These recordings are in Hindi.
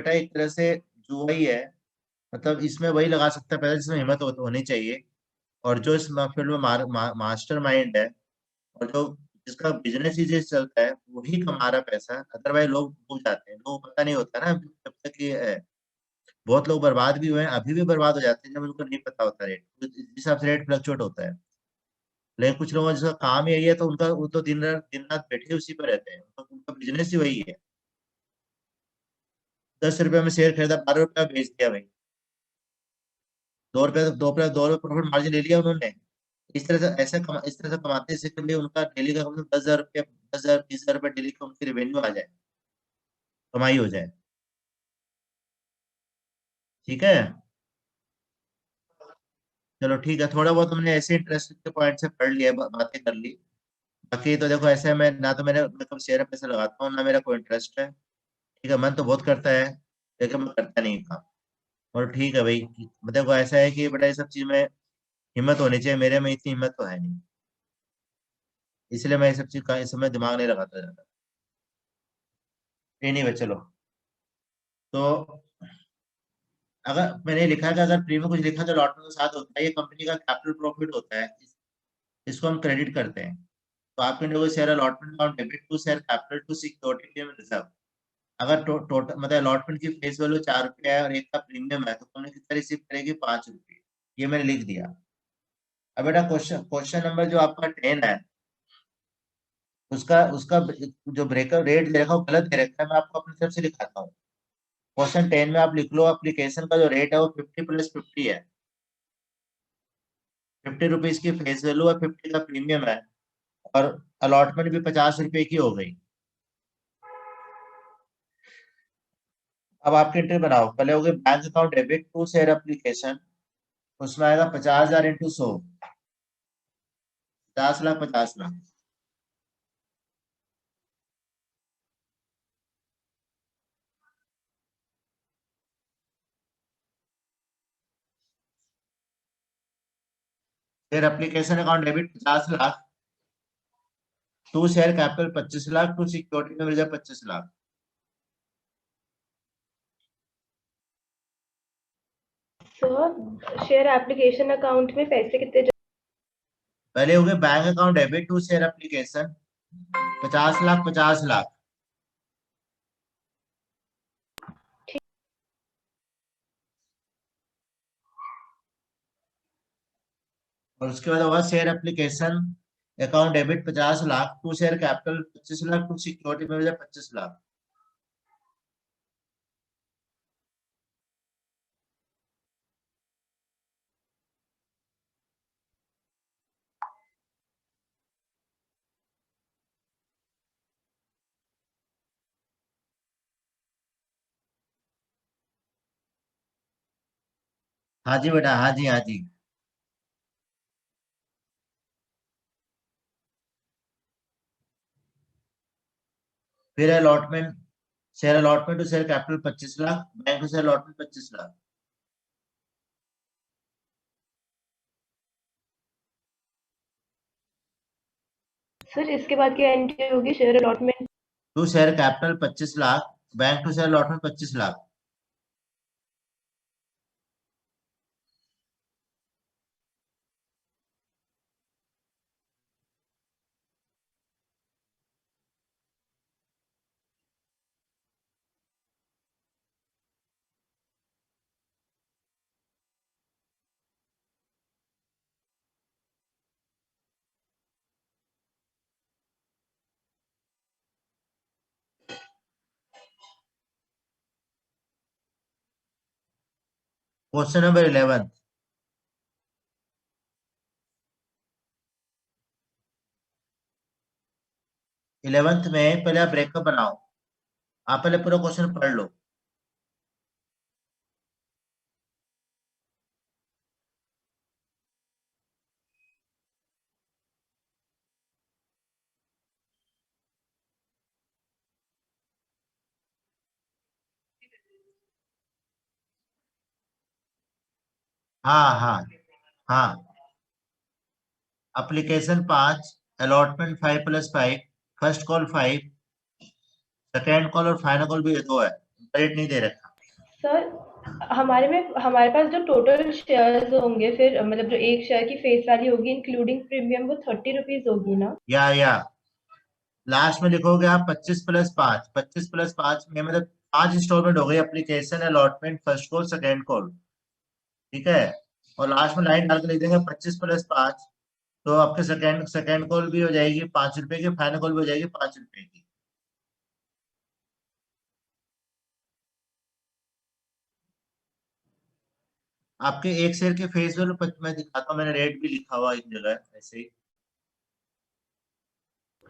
बेटा एक तरह से जुआ ही है। मतलब इसमें वही लगा सकता है पैसा जिसमें हिम्मत होनी चाहिए, और जो इस फील्ड में मास्टर माइंड है, और जो जिसका बिजनेस ही जिस चलता है वही कमा रहा पैसा। अदरवाइज लोग भूल जाते हैं, लोगों को पता नहीं होता ना जब तक ये है। बहुत लोग बर्बाद भी हुए हैं, अभी भी बर्बाद हो जाते हैं जब उनको नहीं पता होता रेट, तो इस हिसाब से रेट फ्लक्चुएट होता है। लेकिन कुछ लोगों जिसका काम ही यही है तो उनका वो तो दिन रात बैठे उसी पर रहते हैं, तो उनका बिजनेस ही वही है। 10 रुपए में शेयर खरीदा, 12 रुपया बेच दिया भाई, 2 रुपये प्रॉफिट मार्जिन ले लिया उन्होंने। इस तरह से कमाते इससे के लिए उनका डेली का कम से कम 10,000 रुपया, 10,000 20,000 रुपया डेली का उनकी रेवेन्यू आ जाए, कमाई हो जाए। ठीक है। चलो ठीक है, थोड़ा बहुत हमने ऐसे इंटरेस्ट के पॉइंट से पढ़ लिया, बातें कर ली। बाकी तो देखो ऐसे मैं ना तो मैं कभी शेयर में पैसे लगाता हूँ ना मेरा कोई इंटरेस्ट है। ठीक है, मन तो बहुत करता है लेकिन मैं करता नहीं था। और ठीक है भाई, देखो ऐसा है कि बेटा ये सब चीज में हिम्मत होनी चाहिए, मेरे में इतनी हिम्मत तो है नहीं, इसलिए मैं ये सब चीज का इस समय दिमाग नहीं लगाता ज्यादा। एनीवे चलो। तो अगर मैंने लिखा है कि अगर प्रीमियम कुछ लिखा तो लॉट के साथ होता है, ये कंपनी का कैपिटल प्रॉफिट होता है, इसको हम क्रेडिट करते हैं। तो आपके लिए share allotment account debit to share capital to security reserve. अगर टोटल मतलब अलॉटमेंट की फेस वैल्यू 4 रुपया है और एक का प्रीमियम है तो कंपनी कितना रिसीव करेगी, 5 रुपये। ये मैंने लिख दिया। अब बेटा क्वेश्चन क्वेश्चन नंबर जो आपका 10 है, उसका उसका जो ब्रेकअप रेट दे रखा है वो गलत दे रखा है, मैं आपको अपनी तरफ से लिखाता हूँ। क्वेश्चन 10 में आप लिख लो एप्लीकेशन का जो रेट है वो 50 + 50 है। 50 रुपीज की फेस वैल्यू है, 50 का प्रीमियम है, और अलॉटमेंट भी 50 रुपए की हो गई। अब आपकी एंट्री बनाओ, पहले हो गई bank account debit to share application, उसमें आएगा 50,000 into 100, 50 lakh 50 lakh. Share application account debit 50 lakh, to share capital 25 lakh, to security में मिल जाए 25 lakh. Sir share application account में पैसे कितने पहले हो गए bank account debit to share application 50 lakh 50 lakh, और उसके बाद होगा share application account debit 50 lakh, to share capital 25 lakh, to security में मिल जाए 25 लाख। हाँ जी बेटा, हाँ जी हाँ जी। फिर allotment, share allotment to share capital 25 lakh, bank to share allotment 25 lakh. Sir इसके बाद क्या एंट्री होगी share allotment? To share capital 25 lakh, bank to share allotment 25 lakh. Question number 11। 11th में पहले आप ब्रेकअप बनाओ, आप पहले पूरा क्वेश्चन पढ़ लो। हाँ हाँ हाँ। Application 5, allotment 5 + 5, first call 5, second call और फाइनल कॉल भी 2 है, रेट नहीं दे रखा। सर हमारे पास जो टोटल शेयर्स होंगे, फिर मतलब जो एक शेयर की फेस वैल्यू होगी इंक्लूडिंग प्रीमियम, वो 30 रुपीज होगी ना? या लास्ट में लिखोगे आप 25+5, 25+5 में मतलब 5 इंस्टॉलमेंट हो गई, application, allotment, first call, second call, ठीक है। और लास्ट में लाइन डाल के लिख देंगे 25+5, तो आपके सेकेंड सेकेंड कॉल भी हो जाएगी 5 रुपए की, फाइनल कॉल भी हो जाएगी 5 रुपए की। आपके एक शेयर के फेस वैल्यू मैं दिखाता हूँ, मैंने रेट भी लिखा हुआ एक जगह ऐसे ही।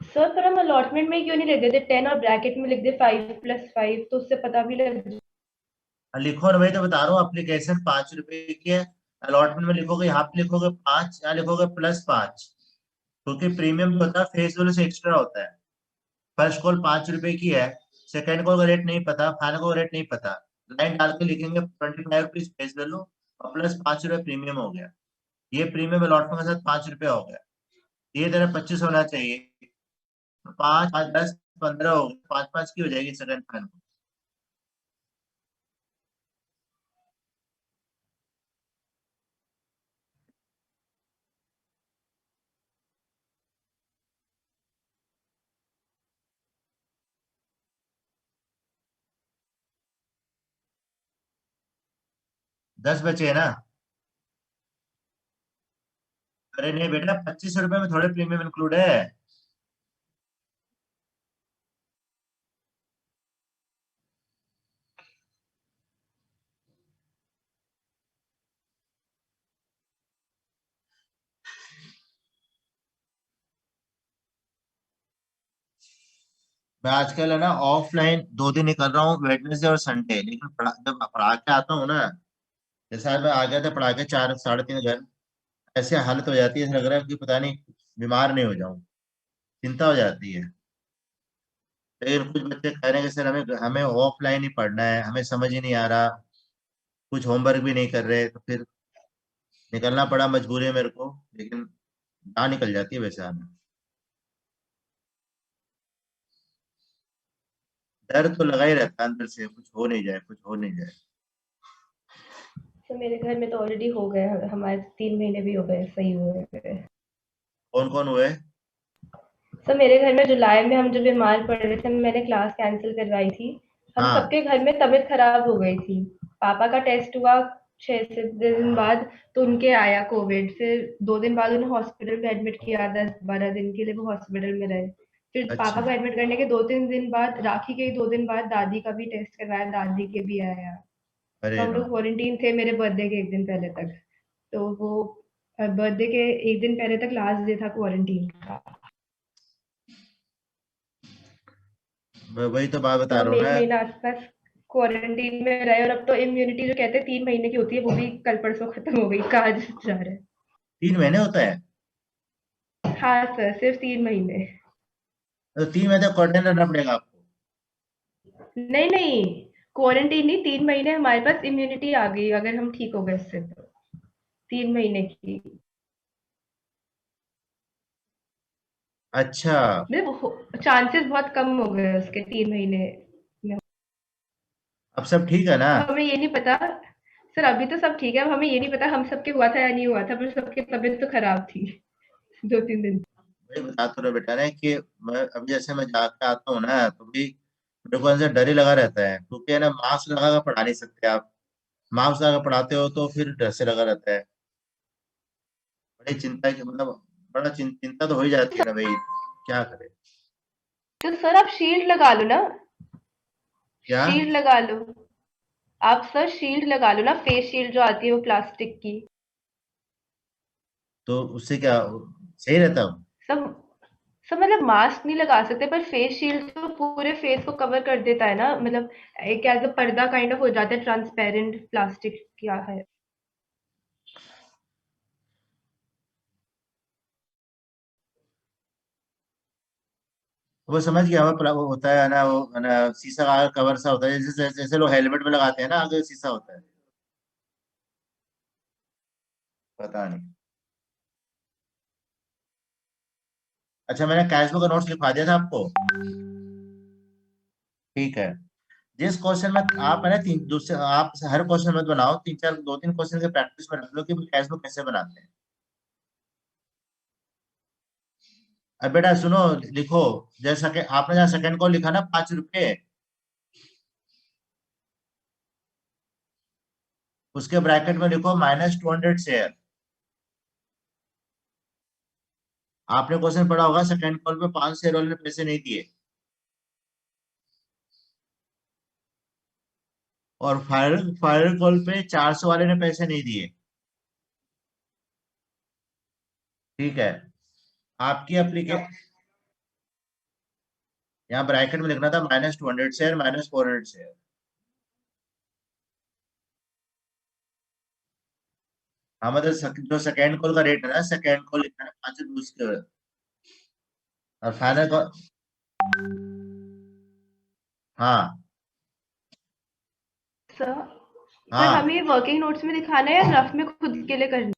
सर पर हम अलॉटमेंट में क्यों नहीं लिख देते 10 और ब्रैकेट में लिख दे 5+5, तो उससे पता भी लग जाए। लिखो और वही तो बता रहा हूँ, एप्लीकेशन 5 रुपए की है, अलॉटमेंट में लिखोगे, यहाँ पे लिखोगे 5, यहाँ लिखोगे +5, क्योंकि प्रीमियम जो होता है फेस वैल्यू से एक्स्ट्रा होता है। फर्स्ट कॉल 5 रुपए की है, सेकेंड कॉल का रेट नहीं पता, फाइनल कॉल का रेट नहीं पता, लाइन डाल के लिखेंगे 25 रुपीज फेस वैल्यू और प्लस 5 रुपए प्रीमियम हो गया। ये प्रीमियम अलॉटमेंट के साथ 5 रुपए हो गया। ये तरह 25 होना चाहिए, तो 5 5 10 15 हो गया, 5 5 की हो जाएगी सेकंड फाइनल। 10 बचे है ना? अरे नहीं बेटा, 25 रुपए में थोड़े प्रीमियम इंक्लूड है। मैं आजकल है ना ऑफलाइन 2 दिन निकल रहा हूँ, वेडनेसडे और संडे, लेकिन जब पढ़ा के आता हूँ ना, जैसे आज मैं आ गया था पढ़ा के 4 साढ़े 3 घर, ऐसे हालत हो जाती है, ऐसा लग रहा है कि पता नहीं बीमार नहीं हो जाऊं, चिंता हो जाती है। लेकिन कुछ बच्चे कह रहे हैं कि सर हमें हमें ऑफलाइन ही पढ़ना है, हमें समझ ही नहीं आ रहा, कुछ होमवर्क भी नहीं कर रहे, तो फिर निकलना पड़ा, मजबूरी है मेरे को, लेकिन ना निकल जाती है वैसे हमें। डर तो लगा ही रहता है अंदर से, कुछ हो नहीं जाए, कुछ हो नहीं जाए। सर मेरे घर में तो ऑलरेडी हो गया, हमारे 3 महीने भी हो गए सही हुए हुए। कौन कौन हुए? सर मेरे घर में जुलाई में हम जब बीमार पड़ रहे थे, मैंने क्लास कैंसिल करवाई थी। हम हाँ। सबके घर में तबीयत खराब हो गई थी। पापा का टेस्ट हुआ 6 से 10 दिन बाद, तो उनके आया कोविड। फिर 2 दिन बाद उन्हें हॉस्पिटल में एडमिट किया, 10-12 दिन के लिए वो हॉस्पिटल में रहे। फिर पापा अच्छा। को एडमिट करने के 2-3 दिन बाद, राखी के ही 2 दिन बाद दादी का भी टेस्ट करवाया, दादी के भी आया। तो अरे हम लोग राम। क्वारंटीन थे मेरे बर्थडे के 1 दिन पहले तक। तो वो बर्थडे के 1 दिन पहले तक लास्ट डे था क्वारंटीन का। मैं वही तो बात तो बता हम रहा हूँ एक ना। महीना आसपास क्वारंटीन में रहे, और अब तो इम्यूनिटी जो कहते हैं 3 महीने की होती है, वो भी कल परसों खत्म हो गई, कहा जा रहा है। 3 महीने होता है? हाँ सर, सिर्फ 3 महीने। तो 3 महीने तक क्वारंटाइन रहना पड़ेगा आपको? नहीं नहीं, क्वारंटीन नहीं, 3 महीने हमारे पास इम्यूनिटी आ गई अगर हम ठीक हो गए इससे तो। 3 महीने की। अच्छा। चांसेस बहुत कम हो गए उसके 3 महीने में। अब सब ठीक है ना? अब हमें ये नहीं पता। सर अभी तो सब ठीक है, अब हमें ये नहीं पता हम सबके हुआ था या नहीं हुआ था, पर सबकी तबीयत तो खराब थी 2-3 दिन। वही बता तो रहा बेटा ने कि मैं अब जैसे मैं जाके आता हूँ ना, तो भी मेरे को अंदर डर ही लगा रहता है, क्योंकि है ना मास्क लगा कर पढ़ा नहीं सकते आप। मास्क लगा कर पढ़ाते हो तो फिर डर से लगा रहता है। बड़ी चिंता की मतलब, बड़ा चिंता तो हो ही जाती है ना भाई, क्या करे। तो सर आप शील्ड लगा लो ना। क्या? शील्ड लगा लो। आप सर शील्ड लगा लो ना, फेस शील्ड जो आती है वो प्लास्टिक की। तो उससे क्या सही रहता हूँ? सब सब मतलब मास्क नहीं लगा सकते, पर फेस शील्ड तो पूरे फेस को कवर कर देता है ना, मतलब एक एज अ पर्दा काइंड ऑफ हो जाता है, ट्रांसपेरेंट प्लास्टिक क्या है। वो समझ गया, वो होता है ना, वो है ना शीशा का कवर सा होता है, जैसे जैसे लोग हेलमेट में लगाते हैं ना, आगे शीशा होता है। पता नहीं। अच्छा, मैंने कैश बुक का नोट्स लिखवा दिया था आपको। ठीक है। जिस क्वेश्चन में आप है ना तीन दूसरे आप हर क्वेश्चन मत बनाओ, तीन चार दो तीन क्वेश्चन के प्रैक्टिस में रख लो कि कैश बुक कैसे बनाते हैं। अब बेटा सुनो, लिखो, जैसा कि आपने जहाँ सेकंड को लिखा ना 5 रुपए, उसके ब्रैकेट में लिखो -200 शेयर। आपने क्वेश्चन पढ़ा होगा सेकंड कॉल पे 5 शेयर वाले ने पैसे नहीं दिए, और फाइनल फाइनल कॉल पे 400 वाले ने पैसे नहीं दिए। ठीक है, आपकी एप्लीकेशन यहाँ ब्रैकेट में लिखना था -200 शेयर -400 शेयर। हाँ मतलब जो सेकंड कॉल का रेट है ना, सेकंड कॉल लिखना है 5 रुपए उसके, और फाइनल कॉल। हाँ सर सर हाँ, हमें ये वर्किंग नोट्स में दिखाना है या रफ में खुद के लिए करना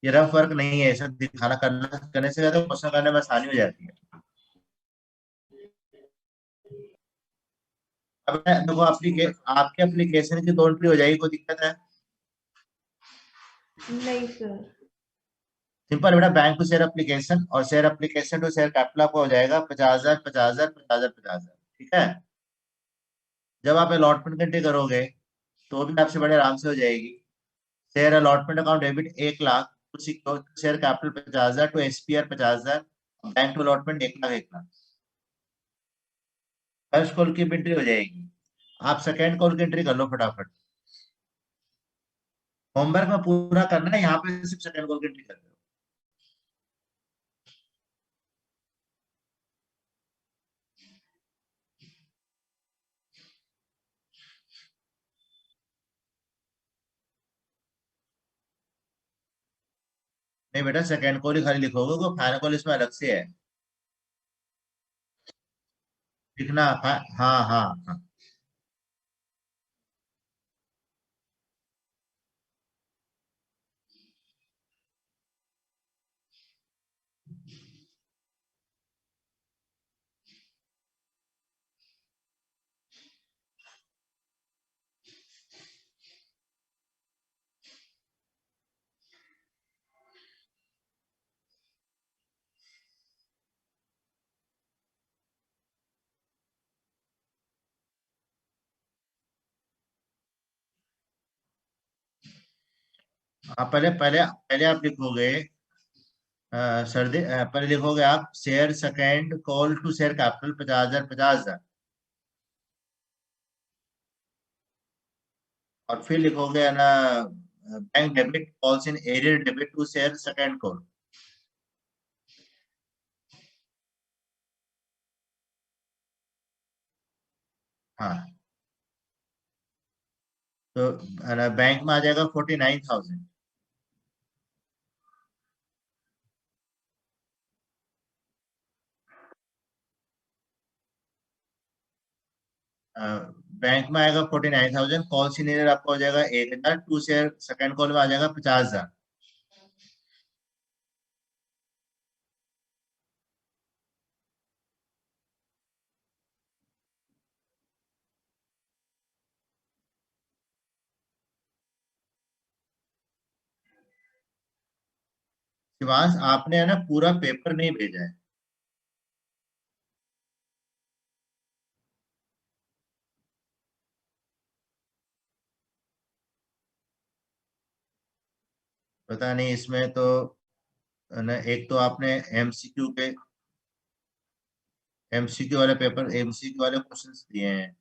ये रफ वर्क नहीं है, ऐसा दिखाना करना करने से ज्यादा क्वेश्चन करने में आसानी हो जाती है। अब देखो आपके एप्लीकेशन की 2 एंट्री हो जाएगी, कोई दिक्कत है? है? नहीं सर। सिंपल बेटा, बैंक टू शेयर एप्लीकेशन और share application to share capital आपका हो जाएगा 50,000 50,000 50,000 50,000। ठीक है, जब आप अलॉटमेंट कंट्री करोगे तो भी आपसे बड़े आराम से हो जाएगी। Share allotment account debit 1 lakh, share capital 50,000 to SPR 50,000, bank to allotment 1 lakh 1 lakh. First call की एंट्री हो जाएगी, आप सेकेंड कॉल की एंट्री कर लो फटाफट। होमवर्क में पूरा करना है, यहाँ पे सिर्फ सेकेंड कॉल की एंट्री कर रहे हो। नहीं बेटा, सेकेंड कॉल ही खाली लिखोगे, तो फाइनल कॉल इसमें अलग से है लिखना। हाँ हाँ हाँ। आप पहले पहले पहले आप लिखोगे, पहले लिखोगे आप share second call to share capital 50,000 50,000, और फिर लिखोगे है ना bank debit calls in arrear debit to share second call. हाँ, तो है ना बैंक में आ जाएगा 49,000। बैंक में आएगा 49,000, कॉल सीनियर आपका हो जाएगा 1,000, टू शेयर सेकंड कॉल में आ जाएगा 50,000। शिवांश, आपने है ना पूरा पेपर नहीं भेजा है। पता नहीं इसमें तो है ना, एक तो आपने एमसीक्यू के एमसीक्यू वाले पेपर एमसीक्यू वाले क्वेश्चंस दिए हैं।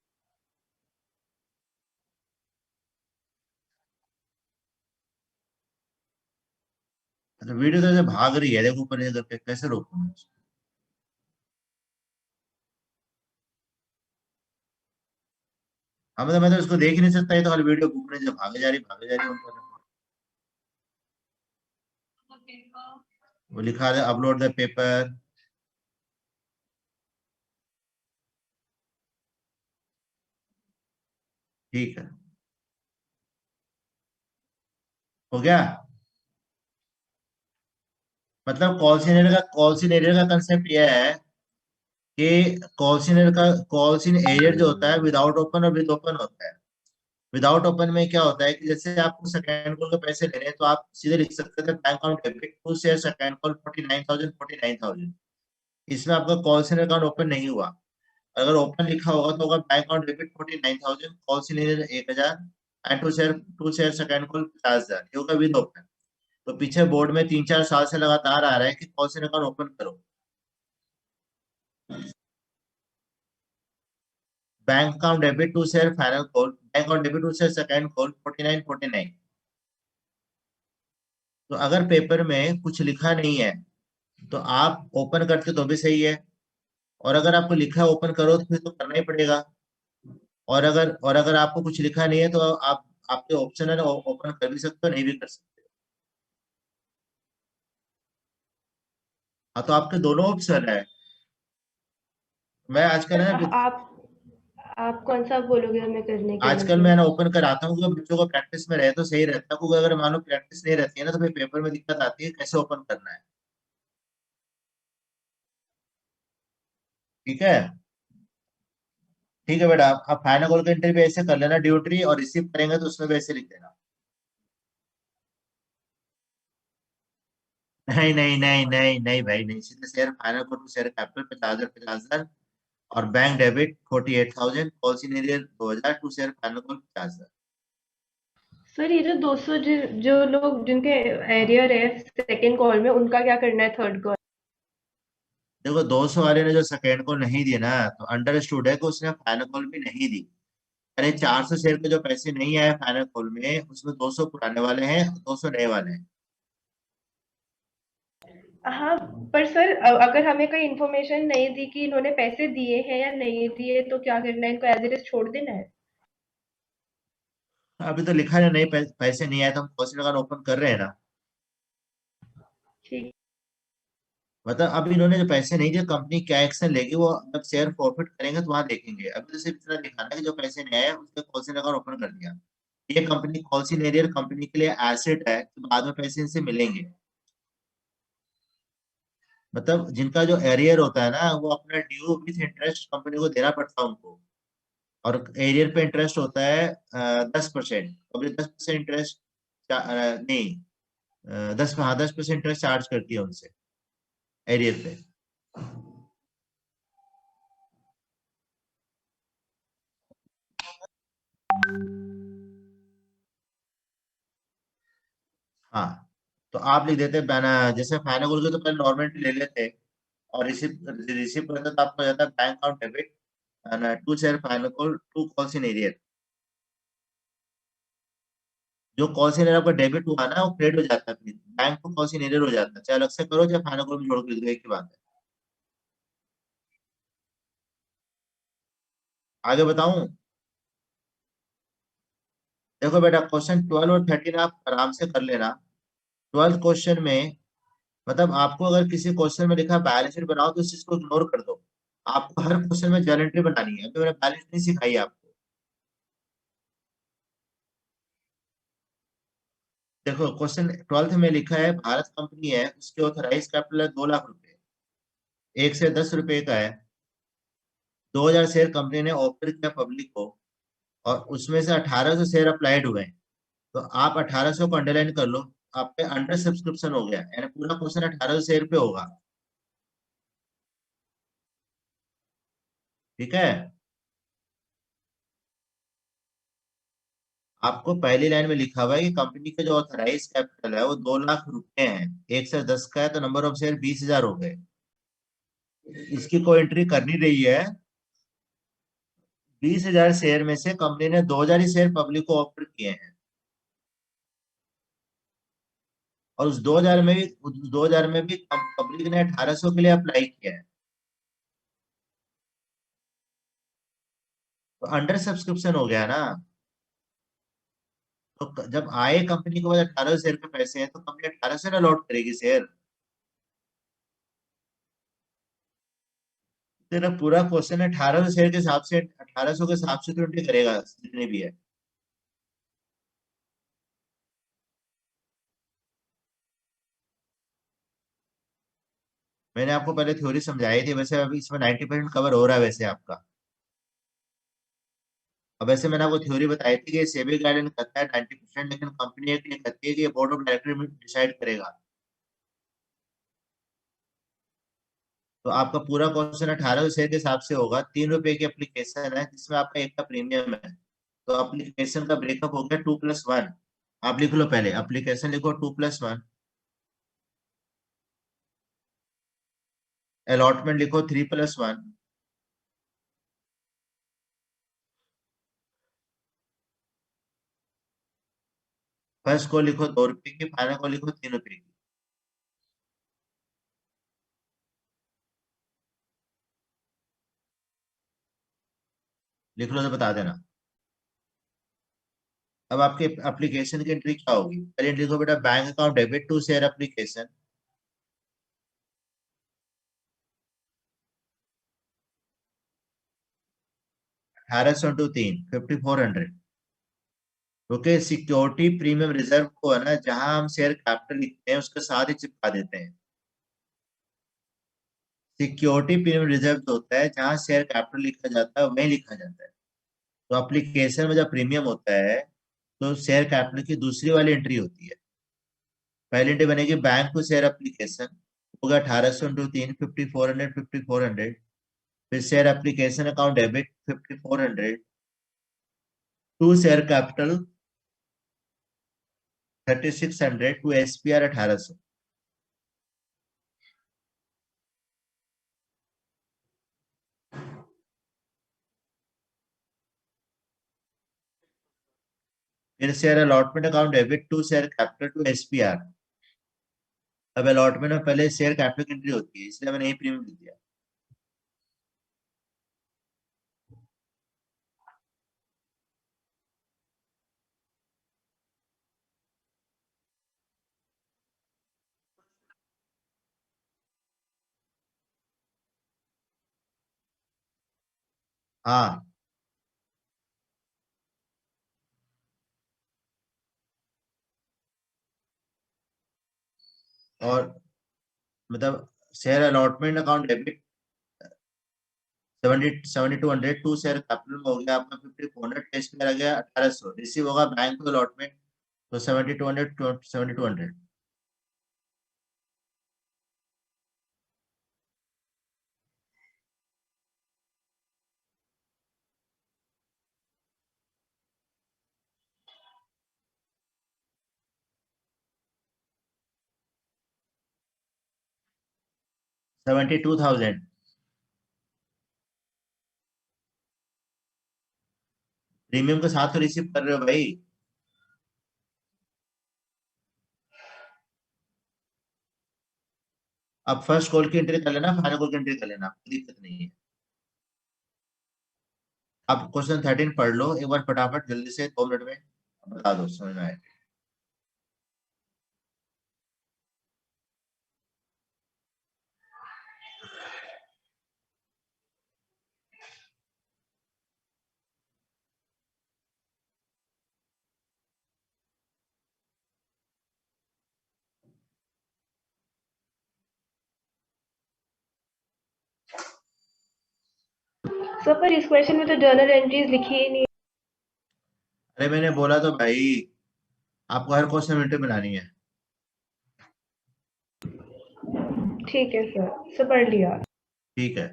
तो वीडियो तो ऐसे भाग रही है, देखो ऊपर ये करके कैसे रोकूं मैं इसको? हाँ मतलब मैं तो इसको देख ही नहीं सकता, ये तो खाली वीडियो घूमने से भागे जा रही उनका। वो लिखा है अपलोड द पेपर। ठीक है, हो गया। मतलब कॉल सीनियर का कंसेप्ट यह है कि कॉल्सिन एरियर जो होता है विदाउट ओपन और विद ओपन होता है। विदाउट ओपन में क्या होता है कि जैसे आपको सेकंड कॉल के पैसे लेने हैं तो आप सीधे लिख सकते थे bank account debit to share second call 49,000। इसमें आपका कॉल सेंटर अकाउंट ओपन नहीं हुआ। अगर ओपन लिखा होगा तो होगा bank account debit 49,000, call centre 1,000 and to share second call 50,000, ये होगा विद ओपन। तो पीछे बोर्ड में 3-4 साल से लगातार आ रहा है कि कॉल सेंटर अकाउंट ओपन करो। Bank account debit to share final call, bank account debit to share second call 49,49। तो अगर पेपर में कुछ लिखा नहीं है तो आप ओपन करते तो भी सही है, और अगर आपको लिखा है ओपन करो तो फिर तो करना ही पड़ेगा। और अगर आपको कुछ लिखा नहीं है तो आप आपके ऑप्शन है ना, ओपन कर भी सकते हो नहीं भी कर सकते। हाँ, तो आपके दोनों ऑप्शन है। मैं आजकल है ना, आप कौन सा बोलोगे हमें करने के आजकल मैं मतलब? ना ओपन कराता हूँ क्योंकि बच्चों को प्रैक्टिस में रहे तो सही रहता है, क्योंकि अगर मान लो प्रैक्टिस नहीं रहती है ना तो फिर पेपर में दिक्कत आती है कैसे ओपन करना है। ठीक है। ठीक है बेटा, आप फाइनल कॉल का इंटरव्यू ऐसे कर लेना, ड्यूटी और रिसीव करेंगे तो उसमें भी ऐसे लिख देना। नहीं नहीं नहीं नहीं नहीं भाई नहीं, सीधे शेयर फाइनल को टू शेयर कैपिटल 50,000 और bank debit 48,000, call senior 2,000 to share final को 50,000। सर ये जो 200 जो लोग जिनके एरियर है सेकंड कॉल में, उनका क्या करना है थर्ड कॉल? देखो 200 वाले ने जो सेकेंड कॉल नहीं दिया ना तो अंडर स्टूड है कि उसने फाइनल कॉल भी नहीं दी। अरे 400 शेयर के जो पैसे नहीं आए फाइनल कॉल में उसमें 200 पुराने वाले हैं, 200 नए वाले हैं। हाँ, पर सर अगर हमें कोई इन्फॉर्मेशन नहीं दी कि इन्होंने पैसे दिए हैं या नहीं दिए तो क्या करना है? इनको एज इट इज छोड़ देना है? अभी तो लिखा है नहीं, पैसे नहीं आए तो हम कॉस्ट अकाउंट ओपन कर रहे हैं ना। ठीक। मतलब अब इन्होंने जो पैसे नहीं दिए कंपनी क्या एक्शन लेगी वो जब शेयर प्रॉफिट करेंगे तो वहां देखेंगे। अभी तो सिर्फ इतना दिखाना है कि जो पैसे नहीं आए उसके कॉस्ट अकाउंट ओपन कर दिया। ये कंपनी कॉल्सिन एरियर कंपनी के लिए एसेट है कि बाद में पैसे इनसे मिलेंगे। मतलब जिनका जो एरियर होता है ना वो अपना ड्यू विथ इंटरेस्ट कंपनी को देना पड़ता है उनको। और एरियर पे इंटरेस्ट होता है 10%। कंपनी 10% इंटरेस्ट नहीं, 10% इंटरेस्ट चार्ज करती है उनसे एरियर पे। हाँ, तो आप लिख देते बैना, जैसे फाइनल बोल के तो पहले नॉर्मल ले लेते और रिसिप्ट रिसिप्ट करते तो आपको जाता है bank account debit to share final call to calls in arrear. जो कॉल इन एरियर आपका डेबिट हुआ ना वो क्रेडिट हो जाता है, फिर बैंक को कॉल इन एरियर हो जाता है, चाहे अलग से करो चाहे फाइनल कॉल में जोड़ के लिख दो, एक ही बात है। आगे बताऊं? देखो बेटा क्वेश्चन 12 और 13 आप आराम से कर लेना। 12 क्वेश्चन में मतलब आपको अगर किसी क्वेश्चन में लिखा बैलेंस शीट बनाओ तो इस चीज को इग्नोर कर दो। आपको हर क्वेश्चन में जर्नल एंट्री बनानी है, तो मैंने बैलेंस नहीं सिखाई आपको। देखो क्वेश्चन 12th में लिखा है भारत कंपनी है उसके ऑथराइज कैपिटल है 2 लाख रुपए, 1 से 10 रुपए का है। 2,000 शेयर कंपनी ने ऑफर किया पब्लिक को और उसमें से 1,800 शेयर अप्लाइड हुए हैं। तो आप 1,800 को अंडरलाइन कर लो, आप पे अंडर सब्सक्रिप्शन हो गया, यानी पूरा क्वेश्चन 1,800 शेयर पे होगा। ठीक है। आपको पहली लाइन में लिखा हुआ है कि कंपनी का जो ऑथराइज कैपिटल है वो 2 लाख रुपए है, 1 से 10 का है तो नंबर ऑफ शेयर 20,000 हो गए। इसकी कोई एंट्री करनी रही है। 20,000 शेयर में से कंपनी ने 2,000 ही शेयर पब्लिक को ऑफर किए हैं, और उस 2,000 में भी पब्लिक ने 1,800 के लिए अप्लाई किया है, तो अंडर सब्सक्रिप्शन हो गया ना। तो जब आए कंपनी के पास 1,800 शेयर के पैसे हैं तो कंपनी 1,800 से ना लॉट करेगी शेयर। तेरा पूरा क्वेश्चन 1,800 शेयर के हिसाब से 1,800 के हिसाब से तो एंट्री करेगा जितने भी है। मैंने आपको पहले थ्योरी समझाई थी, वैसे अभी इसमें 90% कवर हो रहा है वैसे आपका। अब वैसे मैंने आपको थ्योरी बताई थी कि सेबी गाइडलाइन करता है 90%, लेकिन कंपनी एक नहीं करती है कि ये बोर्ड ऑफ डायरेक्टर में डिसाइड करेगा। तो आपका पूरा क्वेश्चन 1800 के हिसाब से होगा। 3 रुपए की एप्लीकेशन है जिसमें आपका एक का प्रीमियम है। तो एप्लीकेशन का ब्रेकअप हो गया 2+1। आप लिख लो, पहले एप्लीकेशन लिखो 2+1, अलॉटमेंट लिखो 3+1, फर्स्ट को लिखो 2 रुपए की, फाइनल को लिखो 3 रुपए की। लिख लो तो बता देना। अब आपके एप्लीकेशन की एंट्री क्या होगी? पहले लिखो बेटा, bank account debit to share application. 1800 × 3 5400। Okay, security premium reserve को है ना, जहां हम शेयर कैपिटल लिखते हैं उसके साथ ही चिपका देते हैं। सिक्योरिटी प्रीमियम रिजर्व जो होता है, जहां शेयर कैपिटल लिखा जाता है वही लिखा जाता है। तो एप्लीकेशन में जब प्रीमियम होता है तो शेयर कैपिटल की दूसरी वाली एंट्री होती है। पहली एंट्री बनेगी बैंक टू शेयर एप्लीकेशन, होगा 1800 × 3 5400 5400। फिर share application account debit 5400 to share capital 3600 to SPR 1800। फिर share allotment account debit to share capital to SPR. अब अलॉटमेंट में पहले शेयर कैपिटल की एंट्री होती है, इसलिए मैंने यही प्रीमियम लिख दिया। हाँ, और मतलब share allotment account debit 7200 to share capital में हो गया आपका 5400, टेस्ट में आ गया 1800, रिसीव होगा बैंक टू अलॉटमेंट, तो 7200 7200। 72,000। प्रीमियम के साथ तो रिसीव कर रहे हो भाई। अब फर्स्ट कॉल की एंट्री कर लेना, फाइनल कॉल की एंट्री कर लेना, कोई दिक्कत नहीं है। आप क्वेश्चन 13 पढ़ लो एक बार फटाफट जल्दी से, 2 मिनट में बता दो, समझ में आए। सर पर इस क्वेश्चन में तो जर्नल एंट्रीज लिखी ही नहीं। अरे मैंने बोला तो भाई, आपको हर क्वेश्चन में एंट्री बनानी है। ठीक है सर पढ़ लिया। ठीक है,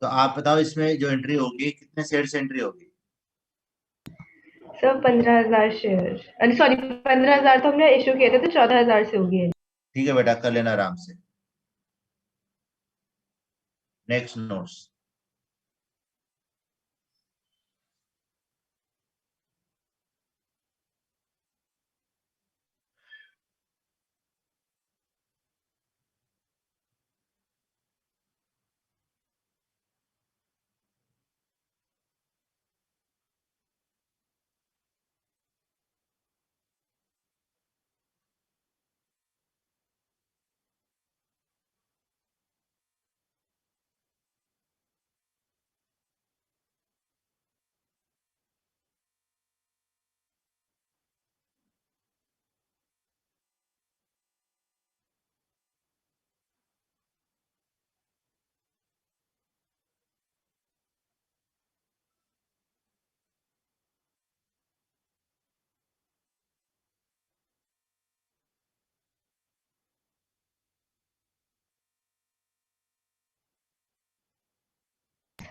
तो आप बताओ इसमें जो एंट्री होगी कितने शेयर से एंट्री होगी? सर 15,000 शेयर, अरे सॉरी 15,000 तो हमने इशू किए थे तो 14,000 से होगी। ठीक है बेटा, कर लेना आराम से। Next notes.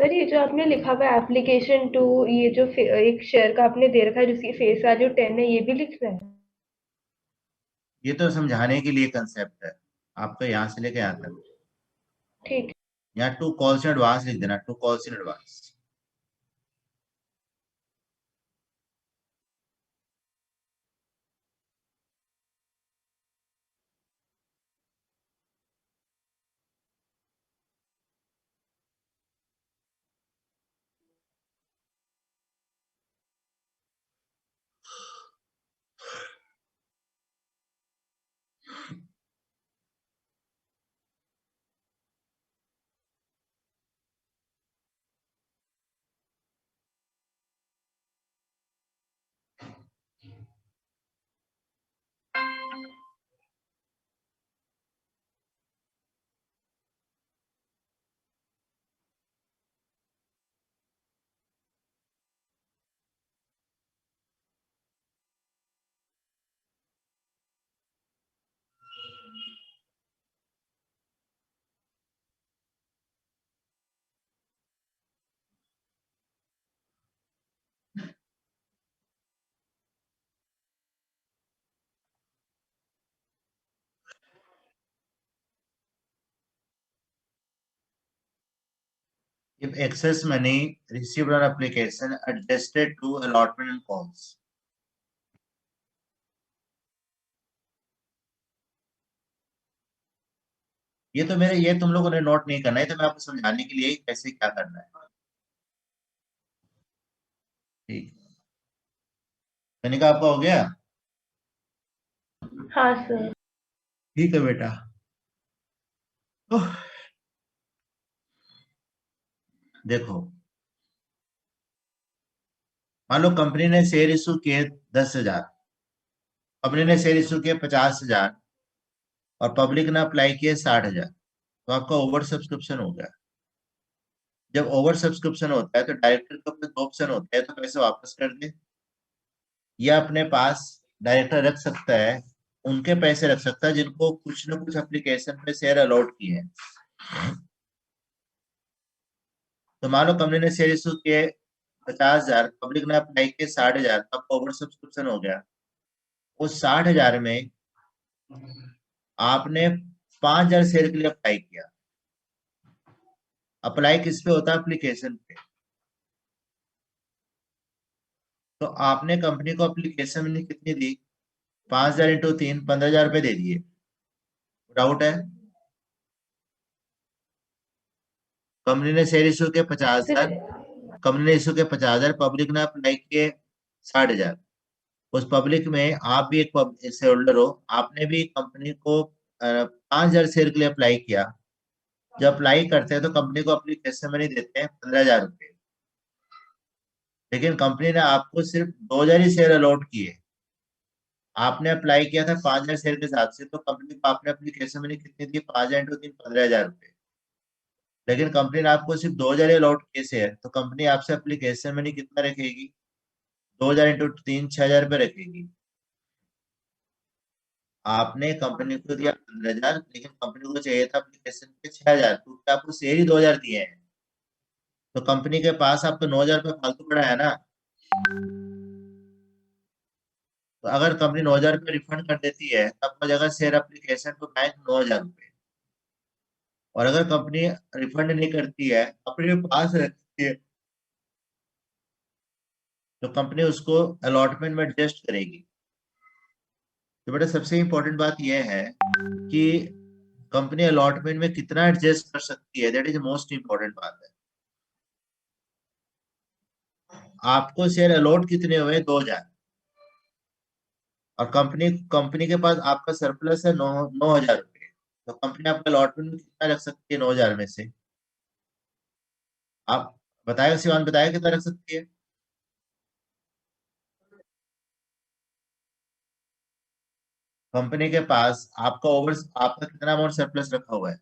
सर ये जो आपने लिखा हुआ है एप्लीकेशन टू, ये जो एक शेयर का आपने दे रखा है जिसकी फेस वैल्यू 10 है, ये भी लिखना है? ये तो समझाने के लिए कंसेप्ट है आपका, यहाँ से लेके यहाँ तक। ठीक। यहाँ टू कॉल्स इन एडवांस लिख देना, to calls in advance. If excess money received on application adjusted to allotment and calls. ये तो मेरे, ये तुम लोगों ने नोट नहीं करना है, तो मैं आपको समझाने के लिए कैसे क्या करना है। ठीक, मैंने कहा आपका हो गया। हाँ सर। ठीक है बेटा। ओह, देखो, मान लो कंपनी ने शेयर इशू किए 10,000, कंपनी ने शेयर इशू किए 50,000 और पब्लिक ने अप्लाई किए 60,000, तो आपका ओवर सब्सक्रिप्शन हो गया। जब ओवर सब्सक्रिप्शन होता है तो डायरेक्टर के पास दो ऑप्शन होते हैं, तो पैसे वापस कर दे, या अपने पास डायरेक्टर रख सकता है, उनके पैसे रख सकता है जिनको कुछ ना कुछ एप्लीकेशन पे शेयर अलॉट किए हैं। तो मान लो कंपनी ने शेयर इशू किए 50,000, पब्लिक ने अप्लाई किए 60,000, तब ओवर सब्सक्रिप्शन हो गया। उस 60,000 में आपने 5,000 शेयर के लिए अप्लाई किया। अप्लाई किस पे होता है? एप्लीकेशन पे। तो आपने कंपनी को एप्लीकेशन में कितनी दी? 5,000 इंटू 3, 15,000 रुपए दे दिए। डाउट है? कंपनी ने शेयर इशू के पचास सर हजार कंपनी ने इशू के 50,000, पब्लिक ने अप्लाई किए 60,000। उस पब्लिक में आप भी एक शेयर होल्डर हो, आपने भी कंपनी को 5,000 शेयर के लिए अप्लाई किया। जब अप्लाई करते हैं तो कंपनी को एप्लीकेशन में नहीं देते हैं 15,000 रुपए, लेकिन कंपनी ने आपको सिर्फ 2,000 ही शेयर अलॉट किए। आपने अप्लाई किया था 5,000 शेयर के हिसाब से, तो कंपनी को आपने एप्लीकेशन में कितनी दी? 5,000 इंटू 3, 15,000 रुपए। लेकिन कंपनी ने आपको सिर्फ 2,000 अलॉट किए शेयर, तो कंपनी आपसे एप्लीकेशन में नहीं कितना रखेगी? 2,000 इंटू 3, 6,000 रुपए रखेगी। आपने कंपनी को दिया 15,000, लेकिन कंपनी को चाहिए था एप्लीकेशन के 6,000, क्योंकि आपको शेयर ही 2,000 दिए हैं। तो कंपनी के पास आपको 9,000 रुपये फालतू पड़ा है ना। तो अगर कंपनी 9,000 रुपये रिफंड कर देती है, तब हो जाएगा शेयर एप्लीकेशन टू बैंक 9,000 रुपये। और अगर कंपनी रिफंड नहीं करती है, अपने पास रखती है, तो कंपनी उसको अलॉटमेंट में एडजस्ट करेगी। तो बेटा सबसे इंपॉर्टेंट बात यह है कि कंपनी अलॉटमेंट में कितना एडजस्ट कर सकती है, दैट इज मोस्ट इंपॉर्टेंट बात है। आपको शेयर अलॉट कितने हुए? 2,000। और कंपनी कंपनी के पास आपका सरप्लस है 9,000 रुपये। तो कंपनी आपका अलॉटमेंट में कितना रख सकती है 9,000 में से? आप बताएगा, शिवान बताएगा कितना रख सकती है? कंपनी के पास आपका कितना अमाउंट सरप्लस रखा हुआ है?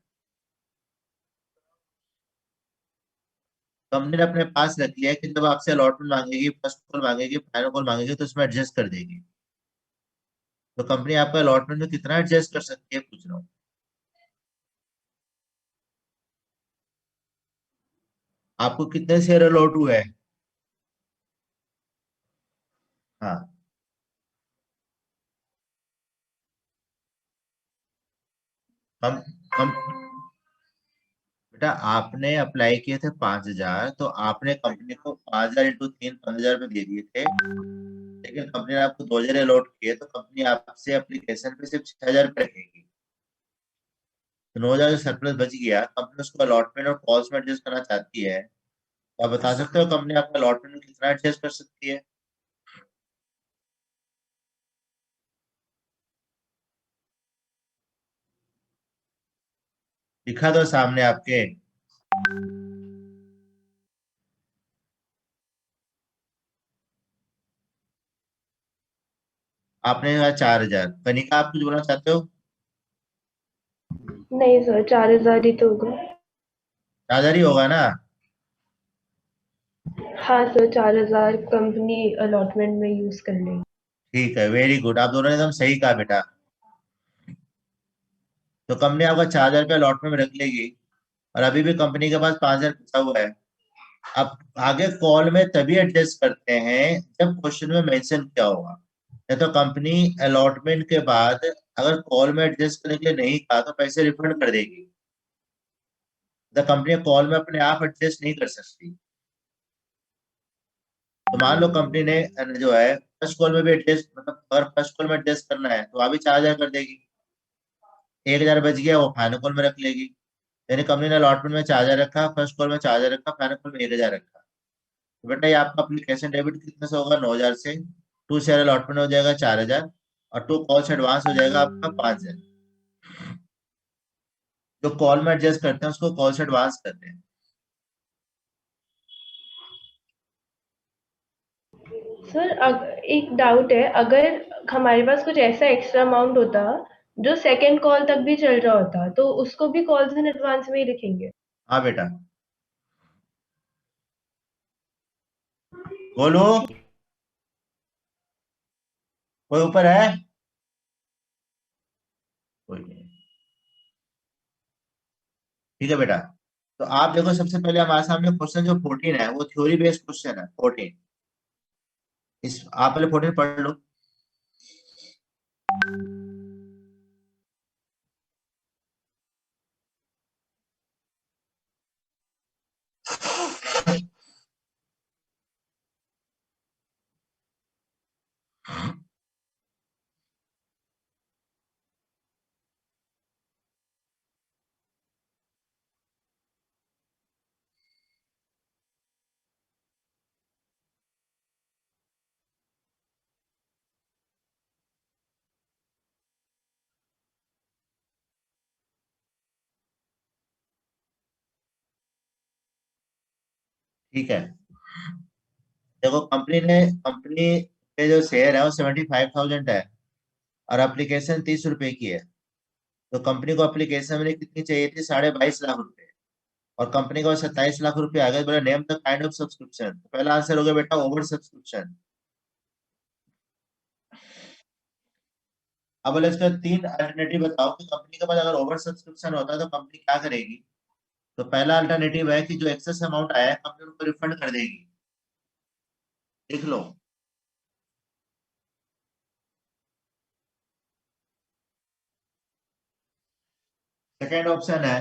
कंपनी ने अपने पास रख लिया है कि जब आपसे अलॉटमेंट मांगेगी, फर्स्ट कॉल मांगेगी, फाइनल कॉल मांगेगी, तो उसमें एडजस्ट कर देगी। तो कंपनी आपका अलॉटमेंट में कितना एडजस्ट कर सकती है, पूछ रहा हूँ। आपको कितने शेयर अलॉट हुए हैं? हाँ। हम हम बेटा आपने अप्लाई किए थे 5,000, तो आपने कंपनी को 5,000 इंटू 3 15,000 में दे दिए थे, लेकिन कंपनी ने आपको 2,000 अलॉट किए, तो कंपनी आपसे एप्लीकेशन पे सिर्फ 6,000 रुपये रखेगी। तो 9,000 जो सरप्लस बच गया, कंपनी उसको अलॉटमेंट और कॉल्स में एडजस्ट करना चाहती है, तो आप बता सकते हो कंपनी आपका अलॉटमेंट में कितना एडजस्ट कर सकती है? लिखा दो सामने आपके। आपने कहा 4,000। कनिका, आप कुछ बोलना चाहते हो? नहीं सर, 4,000 ही तो होगा। 4,000 ही होगा ना? हाँ सर, 4,000 कंपनी अलॉटमेंट में यूज कर लेगी। ठीक है, वेरी गुड, आप दोनों ने एकदम सही कहा बेटा। तो कंपनी आपका 4,000 रुपये अलॉटमेंट में रख लेगी, और अभी भी कंपनी के पास 5,000 बचा हुआ है। अब आगे कॉल में तभी एडजस्ट करते हैं जब क्वेश्चन में मेंशन किया होगा। या तो कंपनी अलॉटमेंट के बाद अगर कॉल में एडजस्ट करने के लिए नहीं कहा तो पैसे रिफंड कर देगी। द कंपनी कॉल में अपने आप एडजस्ट नहीं कर सकती। तो मान लो कंपनी ने जो है फर्स्ट कॉल में भी एडजस्ट, मतलब अगर फर्स्ट कॉल में एडजस्ट करना है तो अभी 4,000 कर देगी। 1,000 बच गया, वो फाइनल कॉल में रख लेगी। यानी कंपनी ने अलॉटमेंट में 4,000 रखा, फर्स्ट कॉल में 4,000 रखा, फाइनल कॉल में 1,000 रखा। तो बेटा ये आपका एप्लीकेशन डेबिट कितने से होगा? 9,000 से। 2 शेयर अलॉटमेंट हो जाएगा 4,000, और 2 कॉल्स एडवांस हो जाएगा आपका 5,000। जो कॉल में एडजस्ट करते हैं उसको कॉल्स एडवांस करते हैं। सर एक डाउट है, अगर हमारे पास कुछ ऐसा एक्स्ट्रा अमाउंट होता जो सेकंड कॉल तक भी चल रहा होता, तो उसको भी कॉल्स इन एडवांस में ही लिखेंगे? हाँ बेटा, बोलो। ठीक। कोई ऊपर है? कोई नहीं। ठीक है बेटा। तो आप देखो, सबसे पहले हमारे सामने क्वेश्चन जो 14 है वो थ्योरी बेस्ड क्वेश्चन है 14। इस आप पहले 14 पढ़ लो। ठीक है, देखो कंपनी के जो शेयर है वो 75,000 है, और एप्लीकेशन 30 रुपए की है। तो कंपनी को एप्लीकेशन में कितनी चाहिए थी? 22.5 लाख रुपए। और कंपनी को 27 लाख रुपए आ गए। बोले name the kind of subscription. तो पहला आंसर हो गया बेटा ओवर सब्सक्रिप्शन। अब बोले इसका 3 अल्टरनेटिव बताओ कि कंपनी के पास अगर ओवर सब्सक्रिप्शन होता है तो कंपनी क्या करेगी। तो पहला अल्टरनेटिव है कि जो एक्सेस अमाउंट आया है कंपनी उनको रिफंड कर देगी। लिख लो। सेकेंड ऑप्शन है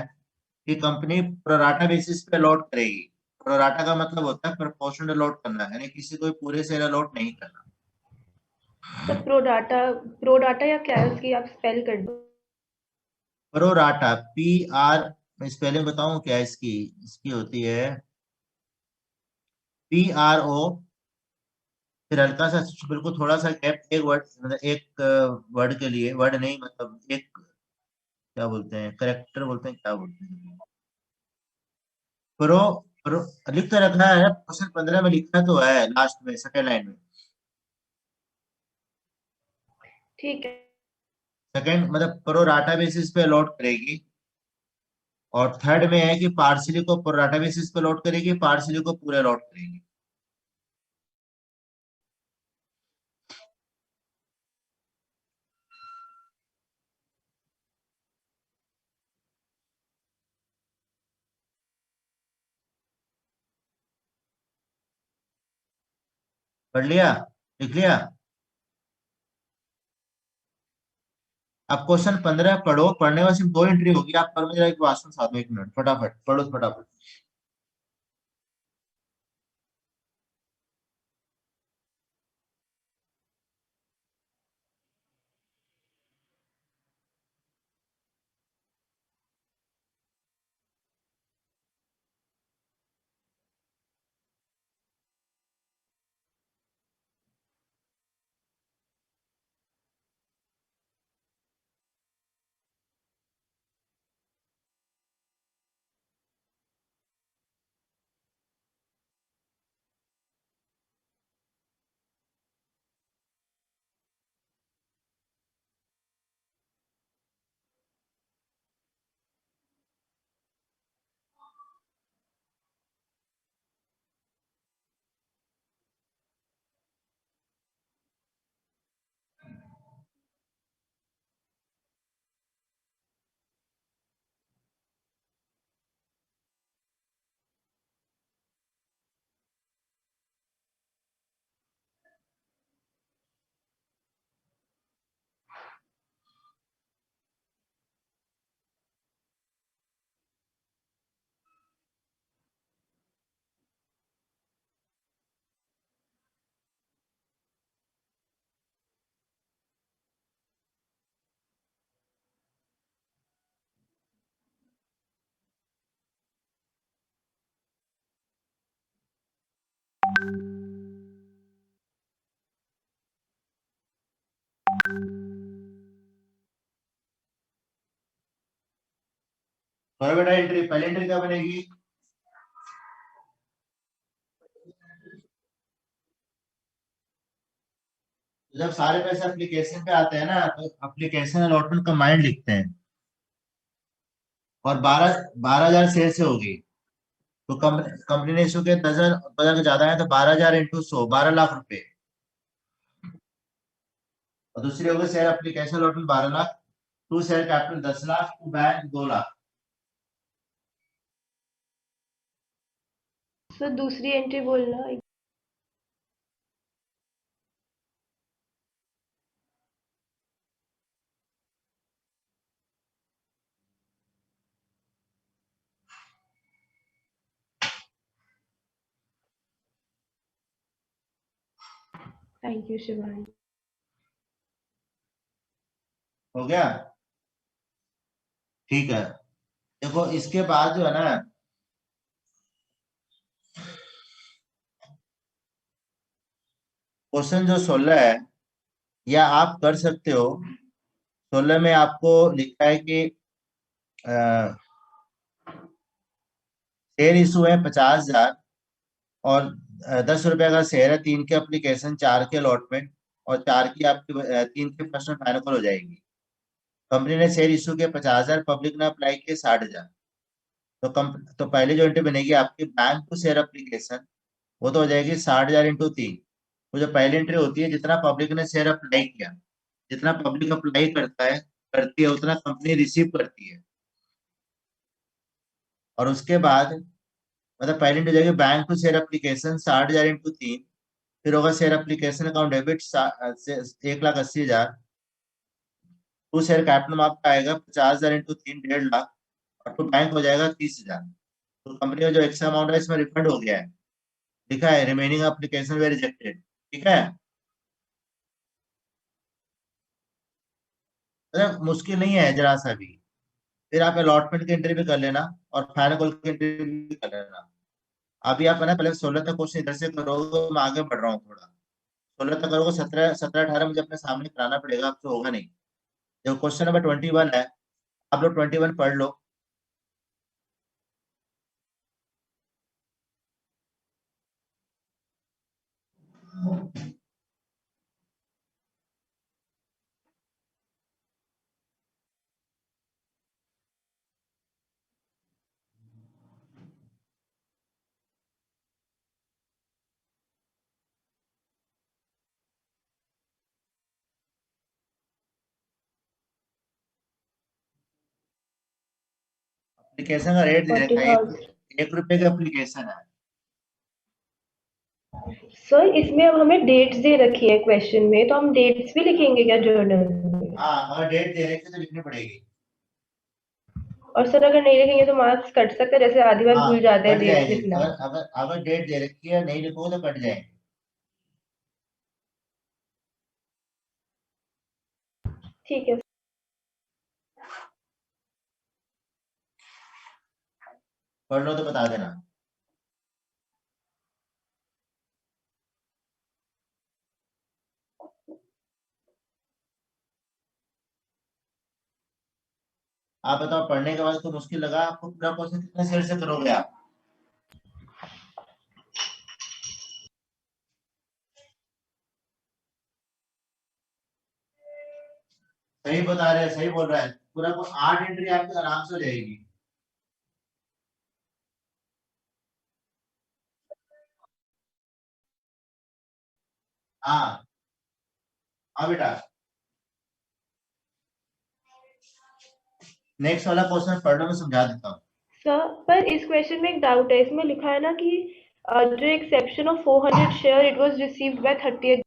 कि कंपनी प्रोराटा बेसिस पे अलॉट करेगी। प्रोराटा का मतलब होता है प्रोपोर्शनल अलॉट करना, यानी किसी को पूरे शेयर अलॉट नहीं करना। सर प्रोडाटा, प्रोडाटा या क्या है उसकी, आप स्पेल कर दो। प्रोराटा, PR, मैं स्पेलिंग बताऊं क्या इसकी? इसकी होती है PRO, फिर हल्का सा बिल्कुल थोड़ा सा गैप, एक वर्ड, मतलब एक वर्ड के लिए, वर्ड नहीं मतलब एक, क्या बोलते हैं, करेक्टर बोलते हैं, क्या बोलते हैं, प्रो प्रो लिख तो रखना है, क्वेश्चन 15 में लिखना तो है लास्ट में सेकेंड लाइन में। ठीक है। सेकेंड मतलब प्रोराटा बेसिस पे अलॉट करेगी। और थर्ड में है कि पार्सली को प्रोराटा बेसिस पे अलॉट करेगी, पार्सली को पूरे अलॉट करेगी। पढ़ लिया, लिख लिया? अब क्वेश्चन 15 पढ़ो, पढ़ने में सिर्फ 2 एंट्री होगी। आप पर मुझे एक वास्तव साथ में 1 मिनट, फटाफट पढ़ो फटाफट। करो बेटा एंट्री। पहली एंट्री क्या बनेगी? जब सारे पैसे एप्लीकेशन पे आते हैं ना, तो एप्लीकेशन अलॉटमेंट कंबाइंड लिखते हैं। और 12,000 शेयर से होगी। तो कंपनी ने इशू के 10,000 के ज्यादा है, तो 12,000 इंटू 100, 12 लाख रुपए। और दूसरी होगी share application allotment 12 lakh, to share capital 10 lakh, to bank 2 lakh. Sir दूसरी एंट्री बोलना। Thank you Shivani. हो गया? ठीक है। देखो इसके बाद जो है ना, क्वेश्चन जो 16 है, या आप कर सकते हो। 16 में आपको लिखा है कि शेयर इशू है 50,000, और 10 रुपए का शेयर है, 3 के एप्लीकेशन, 4 के अलॉटमेंट, और 4 की आपकी 3 की पर्सनल फाइनल हो जाएगी। कंपनी ने शेयर इशू के 50,000, पब्लिक ने अप्लाई किए 60,000। तो पहले जो एंट्री बनेगी आपकी बैंक टू शेयर एप्लीकेशन, वो तो हो जाएगी 60,000 इंटू 3। वो जो पहली एंट्री होती है, जितना पब्लिक ने शेयर अप्लाई किया, जितना पब्लिक अप्लाई करती है उतना कंपनी रिसीव करती है। और उसके बाद मतलब पहली एंट्री हो जाएगी bank to share application 60,000 into 3। फिर होगा share application account debit 1,80,000। To share capital में आपका आएगा 50,000 इंटू 3, 1.5 लाख। और टू बैंक हो जाएगा 30,000। तो कंपनी का जो एक्स्ट्रा अमाउंट है इसमें रिफंड हो गया है। लिखा है रिमेनिंग एप्लीकेशन वे रिजेक्टेड। ठीक है? मतलब मुश्किल नहीं है जरा सा भी। फिर आप अलॉटमेंट की एंट्री भी कर लेना, और फाइनल कॉल की एंट्री भी कर लेना। अभी आप है ना, पहले 16 तक क्वेश्चन इधर से करोगे, तो मैं आगे बढ़ रहा हूँ थोड़ा। 16 तक करोगे, 17 17 18 मुझे अपने सामने कराना पड़ेगा, आपसे होगा नहीं। जो क्वेश्चन नंबर 21 है, आप लोग 21 पढ़ लो। एप्लीकेशन का रेट दे रखा है, 40,000। 1 रुपए का एप्लीकेशन है। सर इसमें अब हमें डेट्स दे रखी है क्वेश्चन में, तो हम डेट्स भी लिखेंगे क्या जर्नल में? हाँ, अगर डेट दे रखे तो लिखनी पड़ेगी। और सर अगर नहीं लिखेंगे तो मार्क्स कट सकते हैं, जैसे आधी बार हाँ, भूल जाते हैं कट डेट्स जाएंगे। लिखना। अगर अगर अगर डेट दे रखी है नहीं लिखोगे तो कट जाएंगे। ठीक है। पढ़ लो तो बता देना। आप बताओ, पढ़ने के बाद कोई मुश्किल लगा आपको? पूरा क्वेश्चन कितने शेर से करोगे आप? सही बता रहे हैं, सही बोल रहा है। पूरा को 8 एंट्री आपकी आराम से हो जाएगी। हाँ। हाँ बेटा, नेक्स्ट वाला क्वेश्चन पढ़ लो, मैं समझा देता हूँ। सर पर इस क्वेश्चन में एक डाउट है, इसमें लिखा है ना कि जो exception of 400 share it was received by 30th।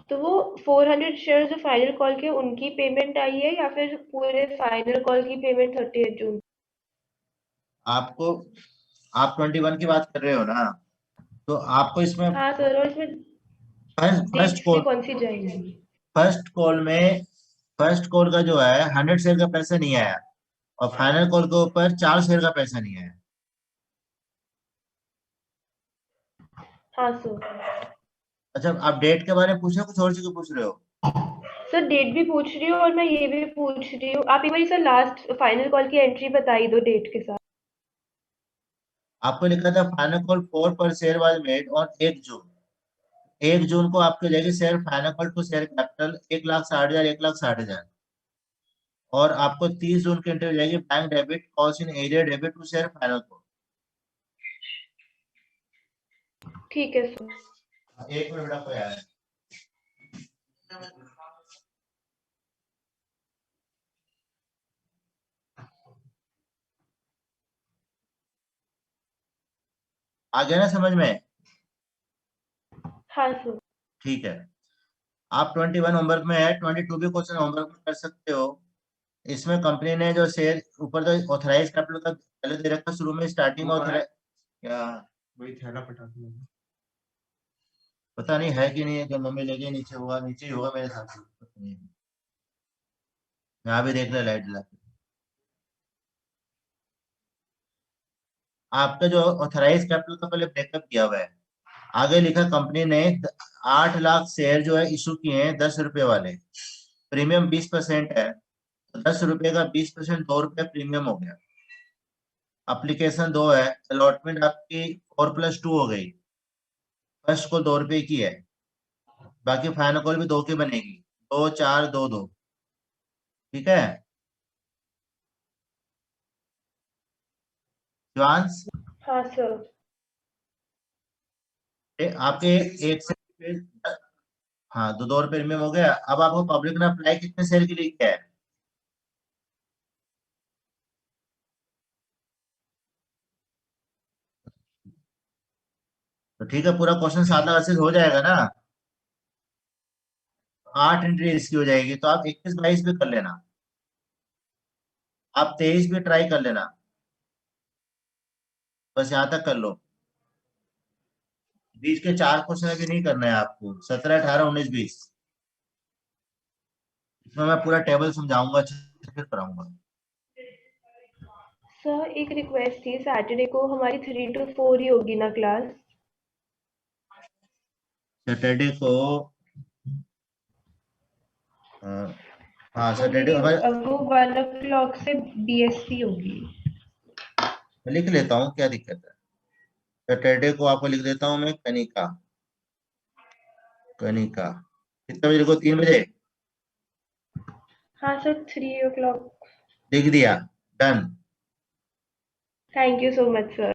तो वो 400 शेयर जो फाइनल कॉल के उनकी पेमेंट आई है या फिर पूरे फाइनल कॉल की पेमेंट 30th जून? आपको, आप 21 की बात कर रहे हो ना? तो आपको इसमें हाँ सर, और इसमें फर्स्ट डेट्स भी कॉल, कौन सी जाएंगी? फर्स्ट कॉल में, फर्स्ट कॉल का जो है 100 शेयर का पैसा नहीं आया, और फाइनल कॉल के ऊपर 4 शेयर का पैसा नहीं आया। हाँ सर। अच्छा, आप डेट के बारे में पूछ रहे हो, कुछ और चीज पूछ रहे हो? सर डेट भी पूछ रही हूँ और मैं ये भी पूछ रही हूँ, आप एक बार सर लास्ट फाइनल कॉल की एंट्री बताई दो डेट के साथ। आपको लिखा था फाइनल कॉल 4 पर share was made on 1 June. 1 जून को आपके जाएगी share final call to share capital 1,60,000, 1,60,000। और आपको 30 जून की एंट्री हो जाएगी बैंक डेबिट कॉस्ट in arrears debit to share final call. ठीक है सर। एक मिनट बेटा, कोई आया है। आ गया ना समझ में? हाँ सर। ठीक है। आप 21 होमवर्क में है, 22 भी क्वेश्चन होमवर्क में कर सकते हो। इसमें कंपनी ने जो शेयर ऊपर तो ऑथराइज कैपिटल का पहले दे रखा, शुरू में स्टार्टिंग में ऑथराइज, क्या वही थैला पटा दिया। पता नहीं है कि नहीं है, कि मम्मी ले गई नीचे, होगा नीचे ही होगा मेरे हिसाब से, पता नहीं। यहाँ भी देख ले लाइट जला के। आपका जो ऑथराइज कैपिटल का पहले ब्रेकअप किया हुआ है। आगे लिखा कंपनी ने 8 लाख शेयर जो है इशू किए हैं, 10 रुपए वाले। प्रीमियम 20% है, तो 10 रुपए का 20% 2 रुपए प्रीमियम हो गया। अप्लीकेशन 2 है, अलॉटमेंट आपकी 4+2 हो गई। फर्स्ट को 2 रुपए की है, बाकी फाइनल कॉल भी 2 की बनेगी। 2, 4, 2, 2। ठीक है शिवांश? हाँ सर। आपके एक से, हाँ, 2 रुपए प्रीमियम हो गया। अब आपको पब्लिक ने अप्लाई कितने शेयर के लिए किया है? तो ठीक है, पूरा क्वेश्चन सादा वैसे हो जाएगा ना? 8 एंट्री इसकी हो जाएगी, तो आप 21, 22 भी कर लेना। आप 23 भी ट्राई कर लेना। बस यहाँ तक कर लो। बीच के 4 क्वेश्चन अभी नहीं करना है आपको, 17, 18, 19, 20। इसमें मैं पूरा टेबल समझाऊंगा, अच्छे से फिर कराऊंगा। सर एक रिक्वेस्ट थी, सैटरडे को हमारी 3 to 4 ही होगी ना क्लास? सैटरडे को, अ, हाँ वो सैटरडे मेरी हमारे, वो 1 o'clock से बीएससी होगी। मैं लिख लेता हूँ, क्या दिक्कत है। सैटरडे को आपको लिख देता हूँ मैं, कनिका। कनिका कितने बजे को? 3 बजे हाँ सर, 3 o'clock। लिख दिया। Done. Thank you so much sir.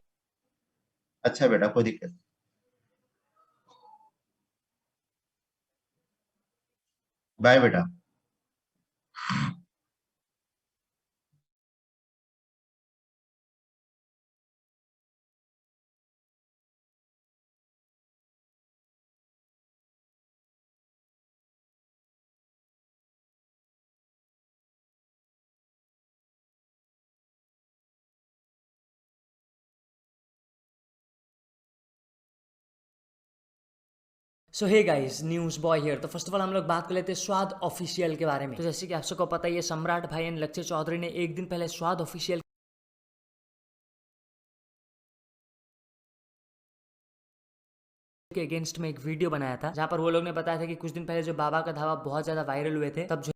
अच्छा बेटा, कोई दिक्कत नहीं। बाय बेटा। So hey guys, news boy here. तो फर्स्ट ऑफ ऑल हम लोग बात कर लेते हैं स्वाद ऑफिशियल के बारे में। तो जैसे कि आप सबको पता ही है, सम्राट भाई एंड लक्ष्य चौधरी ने एक दिन पहले स्वाद ऑफिशियल के अगेंस्ट में एक वीडियो बनाया था, जहां पर वो लोग ने बताया था कि कुछ दिन पहले जो बाबा का धावा बहुत ज्यादा वायरल हुए थे, तब जो